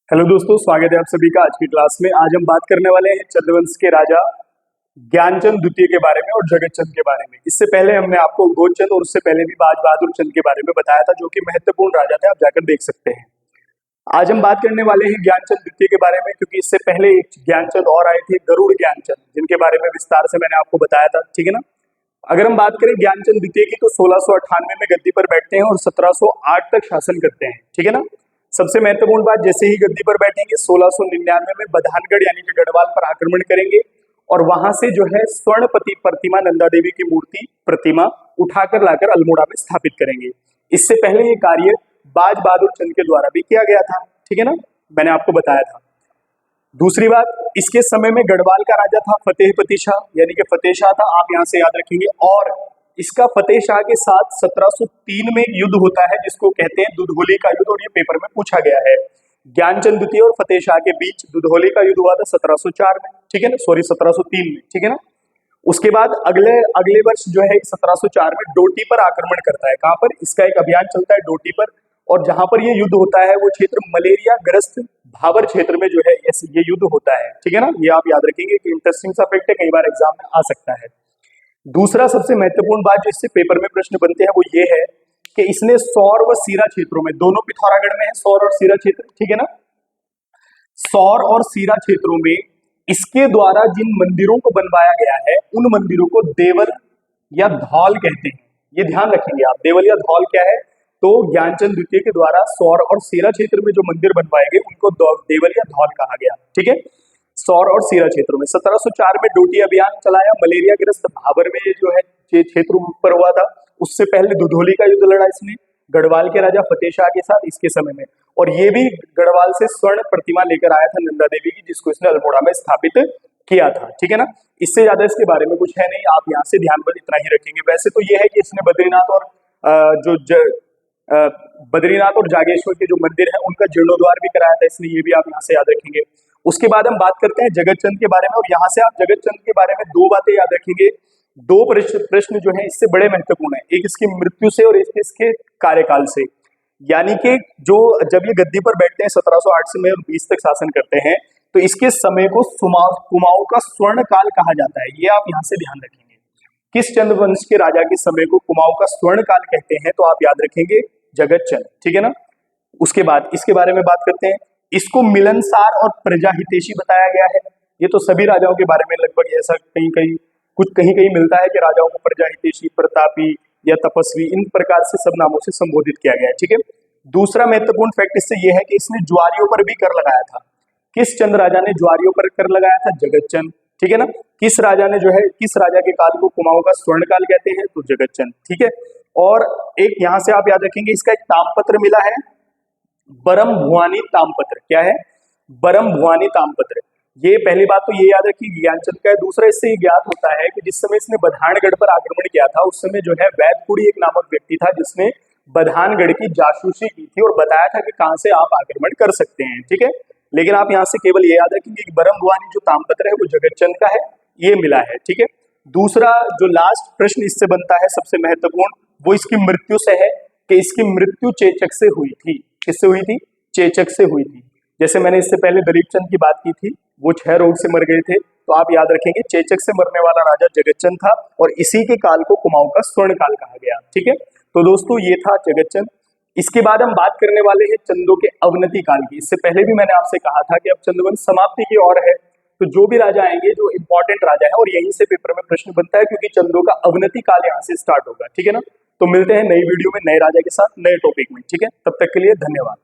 Hello दोस्तों, स्वागत है आप सभी का आज की क्लास में। आज हम बात करने वाले हैं चंद्रवंश के राजा ज्ञानचंद द्वितीय के बारे में और जगतचंद के बारे में। इससे पहले हमने आपको गोचंद और उससे पहले भी बाज बहादुर चंद के बारे में बताया था, जो कि महत्वपूर्ण राजा थे, आप जाकर देख सकते हैं। आज हम बात करने वाले हैं ज्ञानचंद द्वितीय के बारे में, क्योंकि इससे पहले एक ज्ञानचंद और आए थे, गरुड़ ज्ञानचंद, जिनके बारे में विस्तार से मैंने आपको बताया था। ठीक है ना। अगर हम बात करें ज्ञानचंद द्वितीय की, तो 1698 में गद्दी पर बैठते हैं और 1708 तक शासन करते हैं। ठीक है ना। सबसे महत्वपूर्ण बात, जैसे ही गद्दी पर बैठेंगे 1699 में बधानगढ़ यानी कि गढ़वाल पर आक्रमण करेंगे और वहां से जो है स्वर्णपति प्रतिमा, नंदा देवी की मूर्ति प्रतिमा उठाकर लाकर अल्मोड़ा में स्थापित करेंगे। इससे पहले ये कार्य बाज बहादुर चंद के द्वारा भी किया गया था। ठीक है ना, मैंने आपको बताया था। दूसरी बात, इसके समय में गढ़वाल का राजा था फतेहपति शाह, यानी कि फतेह शाह था, आप यहां से याद रखेंगे। और इसका फतेह शाह के साथ 1703 में एक युद्ध होता है, जिसको कहते हैं दुधौली का युद्ध, और ये पेपर में पूछा गया है। ज्ञानचंद द्वितीय और फतेह शाह के बीच दुधौली का युद्ध हुआ था 1704 में। ठीक है ना, सॉरी 1703 में। ठीक है ना। उसके बाद अगले वर्ष जो है 1704 में डोटी पर आक्रमण करता है। कहां पर? इसका एक अभियान चलता है डोटी पर, और जहां पर ये युद्ध होता है वो क्षेत्र मलेरिया ग्रस्त भाबर क्षेत्र में जो है ये युद्ध होता है। ठीक है ना, ये आप याद रखेंगे कि इंटरेस्टिंग सा फैक्ट है, कई बार एग्जाम में आ सकता है। दूसरा सबसे महत्वपूर्ण बात जो इससे पेपर में प्रश्न बनते हैं वो ये है कि इसने सौर व सीरा क्षेत्रों में, दोनों पिथौरागढ़ में है सौर और सीरा क्षेत्र, ठीक है ना, सौर और सीरा क्षेत्रों में इसके द्वारा जिन मंदिरों को बनवाया गया है उन मंदिरों को देवल या धौल कहते हैं। ये ध्यान रखेंगे आप, देवल या धौल क्या है। तो ज्ञानचंद द्वितीय के द्वारा सौर और सीरा क्षेत्र में जो मंदिर बनवाए गए उनको देवल या धौल कहा गया। ठीक है, सौर और सीरा क्षेत्रों में 1704 में डोटी अभियान चलाया, मलेरिया ग्रस्त भाबर में जो है क्षेत्र पर हुआ था। उससे पहले दुधौली का युद्ध लड़ा इसने गढ़वाल के राजा फतेह शाह के साथ इसके समय में, और ये भी गढ़वाल से स्वर्ण प्रतिमा लेकर आया था नंदा देवी की, जिसको इसने अल्मोड़ा में स्थापित किया था। ठीक है ना। इससे ज्यादा इसके बारे में कुछ है नहीं, आप यहाँ से ध्यान पर इतना ही रखेंगे। वैसे तो ये है कि इसने बद्रीनाथ और बद्रीनाथ और जागेश्वर के जो मंदिर है उनका जीर्णोद्वार भी कराया था इसने, ये भी आप यहाँ से याद रखेंगे। उसके बाद हम बात करते हैं जगतचंद के बारे में, और यहाँ से आप जगतचंद के बारे में दो बातें याद रखेंगे। दो प्रश्न जो है इससे बड़े महत्वपूर्ण है, एक इसकी मृत्यु से और एक इसके कार्यकाल से। यानी कि जो जब ये गद्दी पर बैठते हैं 1708 से 20 तक शासन करते हैं, तो इसके समय को कुमाऊं का स्वर्ण काल कहा जाता है। ये आप यहाँ से ध्यान रखेंगे। किस चंद्रवंश के राजा के समय को कुमाऊं का स्वर्ण काल कहते हैं, तो आप याद रखेंगे जगतचंद। ठीक है ना। उसके बाद इसके बारे में बात करते हैं। इसको मिलनसार और प्रजाहितेशी बताया गया है। ये तो सभी राजाओं के बारे में लगभग ऐसा कहीं कहीं मिलता है कि राजाओं को प्रजाहितेशी, प्रतापी या तपस्वी, इन प्रकार से सब नामों से संबोधित किया गया है। ठीक है। दूसरा महत्वपूर्ण फैक्ट इससे यह है कि इसने ज्वारियों पर भी कर लगाया था। किस चंद राजा ने ज्वारियों पर कर लगाया था? जगतचंद। ठीक है ना। किस राजा ने जो है, किस राजा के काल को कुमाऊं का स्वर्ण काल कहते हैं? तो जगतचंद। ठीक है। और एक यहां से आप याद रखेंगे, इसका एक तामपत्र मिला है, बरम भुआनी तामपत्र। क्या है? बरम भुआनी तामपत्र। ये पहली बात तो ये याद रखिए ज्ञानचंद का है। दूसरा इससे ज्ञात होता है कि जिस समय इसने बधानगढ़ पर आक्रमण किया था उस समय जो है वैदपुरी एक नामक व्यक्ति था, जिसने बधानगढ़ की जासूसी की थी और बताया था कि कहां से आप आक्रमण कर सकते हैं। ठीक है। लेकिन आप यहां से केवल ये याद रखेंगे कि बरम भुआनी जो तामपत्र है वो जगतचंद का है, ये मिला है। ठीक है। दूसरा जो लास्ट प्रश्न इससे बनता है सबसे महत्वपूर्ण, वो इसकी मृत्यु से है कि इसकी मृत्यु चेचक से हुई थी। किससे हुई थी? चेचक से हुई थी। जैसे मैंने इससे पहले दलीपचंद की बात की थी, वो 6 रोग से मर गए थे, तो आप याद रखेंगे चेचक से मरने वाला राजा जगतचंद था, और इसी के काल को कुमाऊं का स्वर्ण काल कहा गया। ठीक है। तो दोस्तों ये था जगतचंद। इसके बाद हम बात करने वाले हैं चंदों के अवनति काल की। इससे पहले भी मैंने आपसे कहा था कि अब चंदवंश समाप्ति की ओर है, तो जो भी राजा आएंगे जो इंपॉर्टेंट राजा है, और यहीं से पेपर में प्रश्न बनता है, क्योंकि चंदों का अवनति काल यहाँ से स्टार्ट होगा। ठीक है ना। तो मिलते हैं नई वीडियो में नए राजा के साथ नए टॉपिक में। ठीक है, तब तक के लिए धन्यवाद।